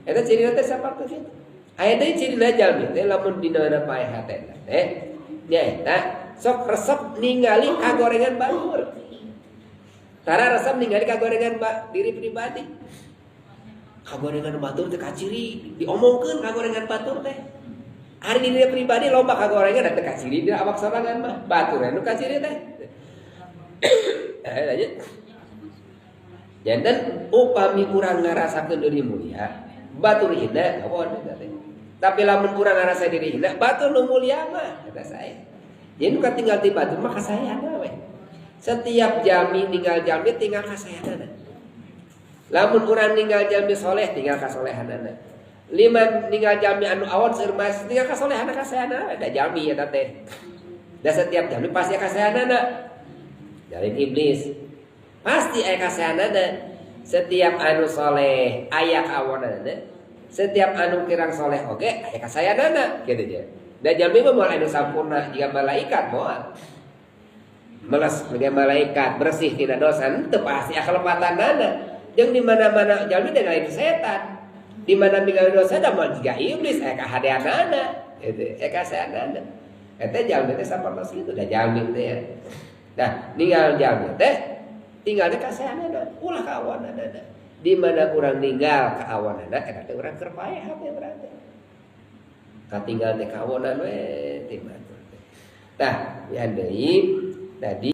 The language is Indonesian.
Eta cirina teh sapertos itu. Aya deui cirina jalmi teh lamun dina paeh hatena teh nyaeta sok resep ningali kagorengan batur. Tara resep ningali kagorengan diri pribadi. Kagorengan batur teh kaciri diomongkeun kagorengan batur teh. Ari di diri pribadi loba kagorengan teh kaciri di awak sorangan mah. Batur anu kaciri teh. Lanjut. Janten upami urang ngarasakeun diri mulia, batur hina kawan eta teh. Tapi lamun urang ngarasa diri hina, batur nu mulia mah kata saya. Jadi nu katinggal ti batur mah kasayana we. Setiap jami tinggal jami tinggal kasayanana. Lamun urang ninggal jami soleh tinggal kasolehanana. Lima ninggal jami anu awon seueur mas tinggal kasolehana kasayanana da jami eta teh. Da setiap jami pasti kasayanana. Dari iblis pasti aya kasayanana. Setiap anu soleh aya kaawonana. Setiap anu kirang soleh oge aya kasayanana kitu je. Da jami mah moal anu sampurna jiga malaikat moal. Meles sebagai malaikat bersih tidak dosa teu pasti akalepatanana. Jeung di mana-mana jalmi teh lain setan. Di mana minggal dosa da moal jiga iblis aya kahadeanana. Itu aya kasayanana. Eta jalmi teh sapertos kitu da jalmi teh ya. Nah, ninggal jalmi teh tinggal teh kasayanana, ulah kaawanana. Di mana urang ninggal kaawanana eta teh urang keur paeha teh berarti. Katinggal teh kaawanan we ti batur. Tah, ya deui tadi